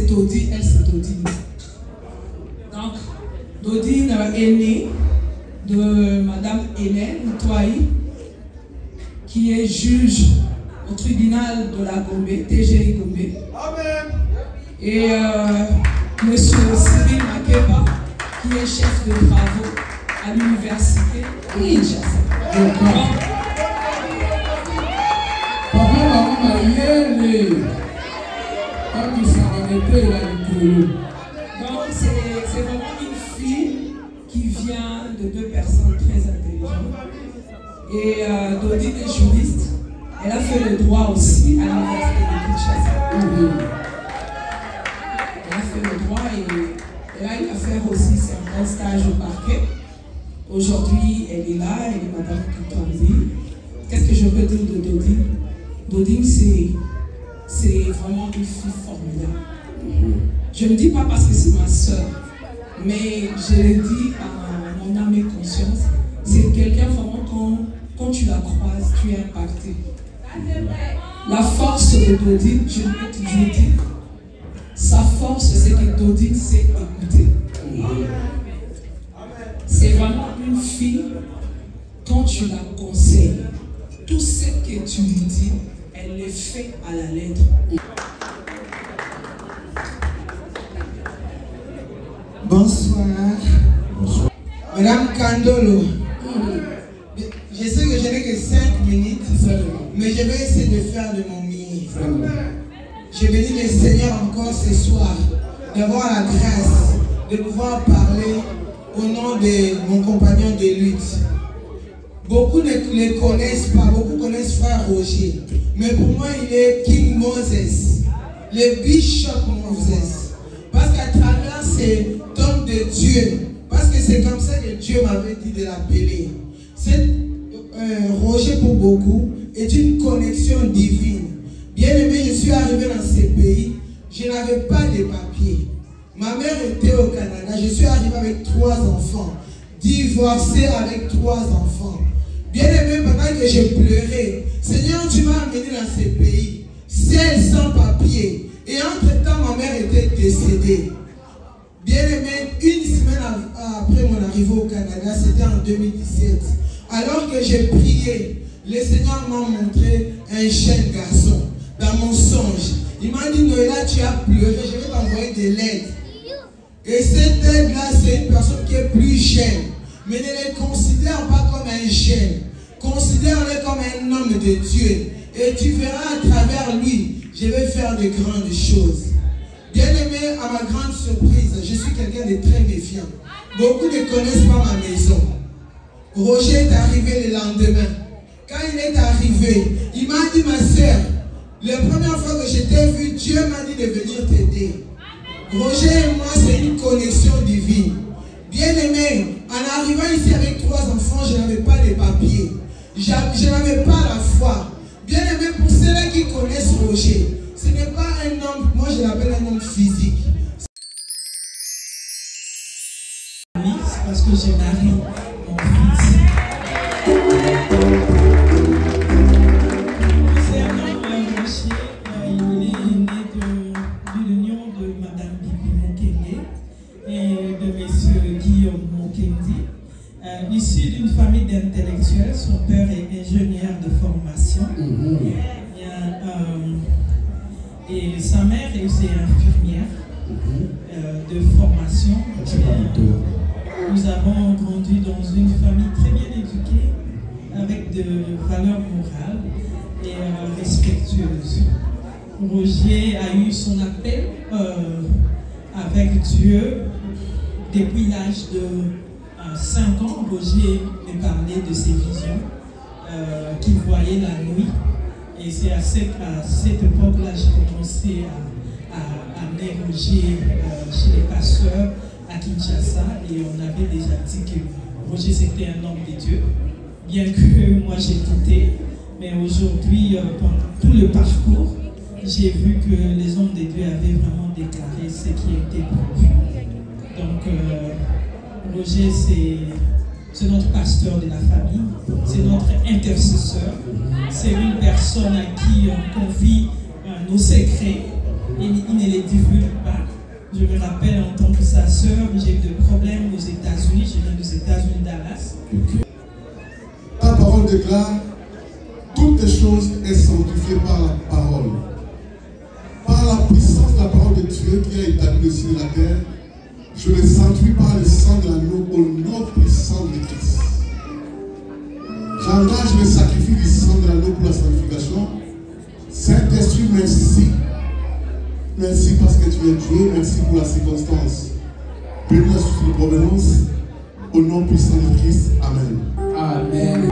Dodine, elle c'est Dodine. Donc, Dodine est née de Madame Hélène Toaï, qui est juge au tribunal de la Gombe, TGI Gombe. Amen. Et Monsieur Cyril Makeba, qui est chef de travaux à l'université Kinshasa. Donc c'est vraiment une fille qui vient de deux personnes très intelligentes. Et Dodine est juriste. Elle a fait le droit aussi à l'université de Kinshasa. Elle a fait le droit et elle a eu à faire aussi certains stages au parquet. Aujourd'hui, elle est là, elle est Madame Kitonzi. Qu'est-ce que je peux dire de Dodine? Dodine, c'est vraiment une fille formidable. Je ne dis pas parce que c'est ma soeur, mais je le dis à mon âme et conscience. C'est quelqu'un vraiment quand tu la croises, tu es impacté. La force de Dodine, je l'ai toujours dit, sa force c'est que Dodine sait écouter. C'est vraiment une fille, quand tu la conseilles, tout ce que tu lui dis, elle le fait à la lettre. Bonsoir. Bonsoir. Madame Kandolo. Je sais que je n'ai que 5 minutes, mais je vais essayer de faire de mon mieux. Je bénis le Seigneur encore ce soir d'avoir la grâce de pouvoir parler au nom de mon compagnon de lutte. Beaucoup ne le connaissent pas, beaucoup connaissent Frère Roger. Mais pour moi, il est King Moses, le Bishop Moses. Parce qu'à travers cet homme de Dieu, parce que c'est comme ça que Dieu m'avait dit de l'appeler. Roger pour beaucoup est une connexion divine. Bien aimé, je suis arrivé dans ce pays, je n'avais pas de papiers. Ma mère était au Canada, je suis arrivé avec 3 enfants, divorcé avec 3 enfants. Bien aimé, pendant que je pleurais. Seigneur, tu m'as amené dans ce pays, seul, sans papier. Et entre-temps, ma mère était décédée. Bien aimé, une semaine après mon arrivée au Canada, c'était en 2017. Alors que j'ai prié, le Seigneur m'a montré un jeune garçon dans mon songe. Il m'a dit, Noëlla, tu as pleuré, je vais t'envoyer des lettres. Et cette aide-là, c'est une personne qui est plus jeune. Mais ne les considère pas comme un jeune. Considère-le comme un homme de Dieu. Et tu verras à travers lui, je vais faire de grandes choses. Bien aimé, à ma grande surprise, je suis quelqu'un de très méfiant. Beaucoup ne connaissent pas ma maison. Roger est arrivé le lendemain. Quand il est arrivé, il m'a dit, ma soeur, la première fois que je t'ai vu, Dieu m'a dit de venir t'aider. Roger et moi, c'est une connexion divine. Bien aimé, en arrivant ici avec 3 enfants, je n'avais pas de papiers. Je n'avais pas la foi. Bien aimé, pour ceux-là qui connaissent Roger, ce n'est pas un homme, moi je l'appelle un homme physique. Oui, c'est parce que j'ai marié mon fils. C'est un homme Rocher, il est né de l'union de Madame Bibi Mokenge et de M. Guillaume Mokendi. Issu d'une famille d'intellectuels, son père est ingénieur de formation. Et sa mère est aussi infirmière de formation. Nous avons grandi dans une famille très bien éduquée, avec de valeurs morales et respectueuses. Roger a eu son appel avec Dieu depuis l'âge de 5 ans. Roger me parlait de ses visions qu'il voyait la nuit. Et c'est à cette époque-là que j'ai commencé à amener Roger chez les pasteurs à Kinshasa. Et on avait déjà dit que Roger c'était un homme de Dieu. Bien que moi j'ai douté. Mais aujourd'hui, pendant tout le parcours, j'ai vu que les hommes de Dieu avaient vraiment déclaré ce qui était prévu. Donc, Roger, c'est notre pasteur de la famille, c'est notre intercesseur, c'est une personne à qui on confie nos secrets et il ne les divulgue pas. Je me rappelle en tant que sa sœur, j'ai eu des problèmes aux États-Unis, je viens des États-Unis, Dallas. La parole déclare, toutes les choses sont sanctifiées par la parole. Par la puissance de la parole de Dieu qui a établi le ciel et la terre, je les sanctifie par le sang de l'agneau au nom puissant de Christ. J'engage le sacrifice du sang de l'agneau pour la sanctification. Saint-Esprit, merci. Merci parce que tu es Dieu. Merci pour la circonstance. Bénis la source de provenance. Au nom puissant de Christ. Amen. Amen.